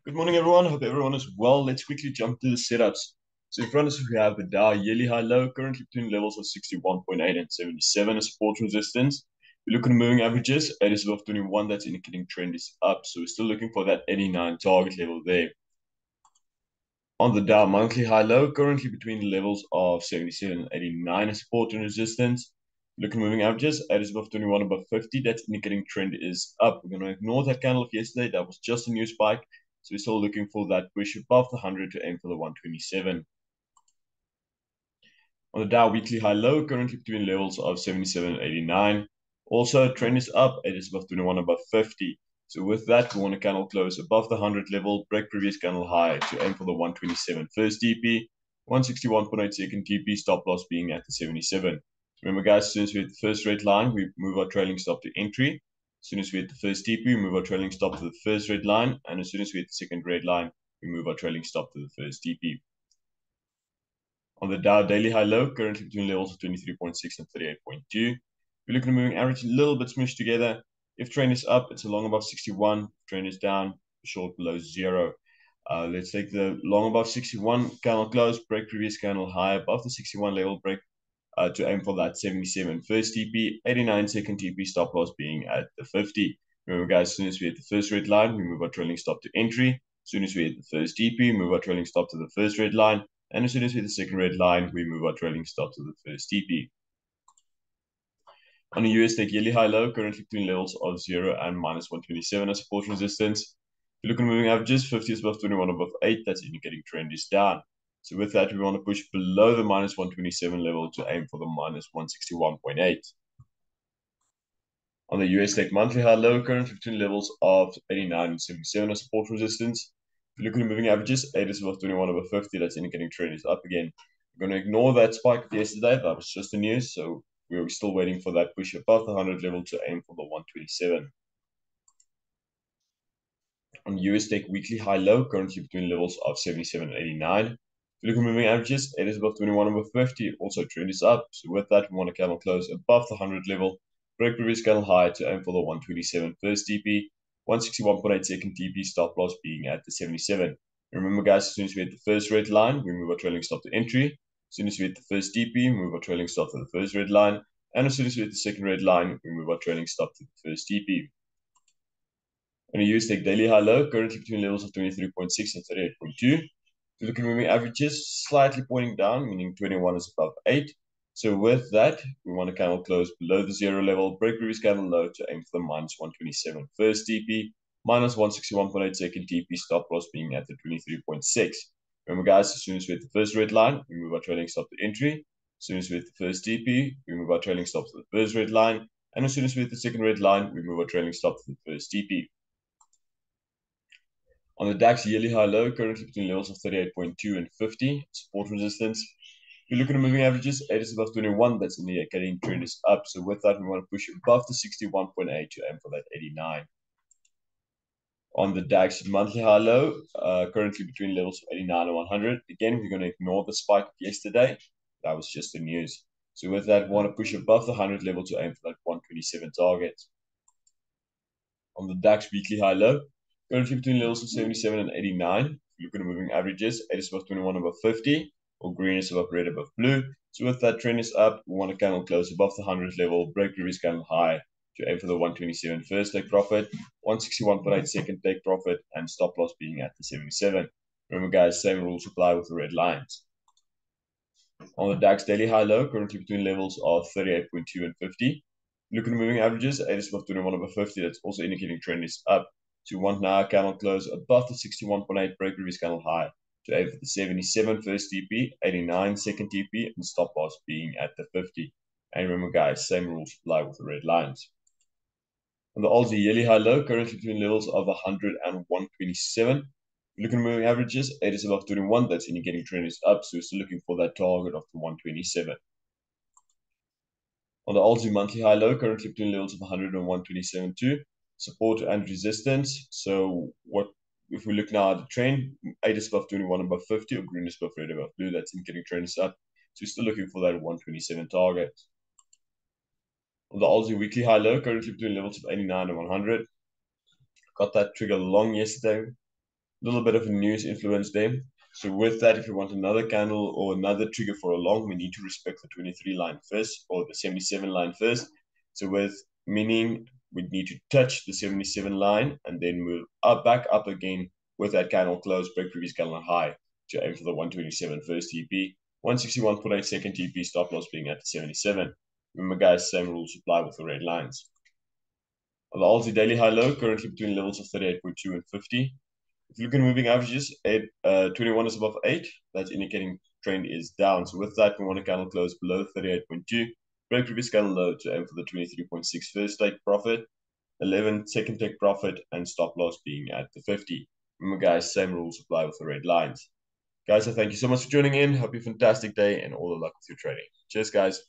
Good morning, everyone. Hope everyone is well. Let's quickly jump to the setups. So in front of us, we have the Dow yearly high low, currently between levels of 61.8 and 77 as support resistance. We look at the moving averages, 8 is above 21, that's indicating trend is up. So we're still looking for that 89 target level there. On the Dow monthly high low, currently between the levels of 77 and 89 as support and resistance. Look at moving averages, 8 is above 21, above 50, that's indicating trend is up. We're going to ignore that candle of yesterday, that was just a new spike. So we're still looking for that push above the 100 to aim for the 127. On the Dow weekly high low, currently between levels of 77 and 89. Also, trend is up. It is above 21, above 50. So with that, we want a candle close above the 100 level, break previous candle high to aim for the 127 first TP, 161.8 second TP, stop loss being at the 77. Remember, guys, as soon as we hit the first red line, we move our trailing stop to entry. As soon as we hit the first TP, we move our trailing stop to the first red line. And as soon as we hit the second red line, we move our trailing stop to the first TP. On the Dow daily high low, currently between levels of 23.6 and 38.2. If you look at the moving average, a little bit smushed together. If trend is up, it's a long above 61. If trend is down, short below 0. Let's take the long above 61 candle close, break previous candle high above the 61 level break to aim for that 77 first TP, 89 second TP, stop loss being at the 50. Remember, guys, as soon as we hit the first red line, we move our trailing stop to entry. As soon as we hit the first TP, move our trailing stop to the first red line. And as soon as we hit the second red line, we move our trailing stop to the first TP. On the US take yearly high low, currently between levels of 0 and minus 127 as support resistance. If you look at moving averages, 50 is above 21, above 8, that's indicating trend is down. So with that, we want to push below the minus 127 level to aim for the minus 161.8. On the US take monthly high low, currently between levels of 89 and 77 as support resistance. If you look at the moving averages, 8 is above 21, above 50, that's indicating trend is up again. We're going to ignore that spike of yesterday, that was just the news, so we're still waiting for that push above the 100 level to aim for the 127. On US take weekly high low, currently between levels of 77 and 89. If you look at moving averages, 8 is above 21, above 50, also trend is up. So with that, we want a candle close above the 100 level, break previous candle high to aim for the 127 first TP, 161.8 second TP, stop loss being at the 77. Remember, guys, as soon as we hit the first red line, we move our trailing stop to entry. As soon as we hit the first TP, move our trailing stop to the first red line. And as soon as we hit the second red line, we move our trailing stop to the first TP. On a US take daily high low, currently between levels of 23.6 and 38.2. If you look at moving averages, slightly pointing down, meaning 21 is above 8. So with that, we want a candle close below the 0 level, break previous candle low to aim for the minus 127 first TP, minus 161.8 second TP, stop loss being at the 23.6. Remember, guys, as soon as we hit the first red line, we move our trailing stop to entry. As soon as we hit the first TP, we move our trailing stop to the first red line. And as soon as we hit the second red line, we move our trailing stop to the first TP. On the DAX yearly high low, currently between levels of 38.2 and 50, support resistance. If you look at the moving averages, 8 is above 21, that's indicating trend is up. So with that, we want to push above the 61.8 to aim for that 89. On the DAX monthly high low, currently between levels of 89 and 100. Again, we're going to ignore the spike of yesterday. That was just the news. So with that, we want to push above the 100 level to aim for that 127 target. On the DAX weekly high low, currently between levels of 77 and 89. If you look at the moving averages, 8 is above 21, above 50, or green is above red, above blue. So with that trend is up, we want a candle close above the 100 level, break previous candle high to aim for the 127 first take profit, 161.8 second take profit, and stop loss being at the 77. Remember, guys, same rules apply with the red lines. On the DAX daily high low, currently between levels of 38.2 and 50. Look at the moving averages, 8 is above 21, above 50. That's also indicating trend is up. So you want now candle close above the 61.8 break previous candle high to aim for the 77 first TP, 89 second TP, and stop loss being at the 50. And remember, guys, same rules apply with the red lines. On the Aussie yearly high low, currently between levels of 100 and 127. Look at moving averages, 8 is above 21, that's indicating trend is up, so we're still looking for that target of the 127. On the Aussie monthly high low, currently between levels of 100 and 127 too. Support and resistance. So what if we look now at the trend, 8 is above 21, above 50, or green is above red, above blue, that's indicating trend is up. So we're still looking for that 127 target. On the Aussie weekly high low, currently between levels of 89 and 100. Got that trigger long yesterday. little bit of a news influence there. So with that, if you want another candle or another trigger for a long, we need to respect the 23 line first or the 77 line first. So with meaning we need to touch the 77 line and then move back up again with that candle close, break previous candle high to aim for the 127 first TP, 161.8 second TP, stop loss being at the 77. Remember guys, same rules apply with the red lines. The Aussie daily high low currently between levels of 38.2 and 50. If you look at moving averages, 21 is above 8. That's indicating trend is down. So with that, we want a candle close below 38.2. Break previous candle low to aim for the 23.6 first take profit, 11 second take profit, and stop loss being at the 50. Remember, guys, same rules apply with the red lines. Guys, so thank you so much for tuning in. Hope you have a fantastic day and all the luck with your trading. Cheers, guys.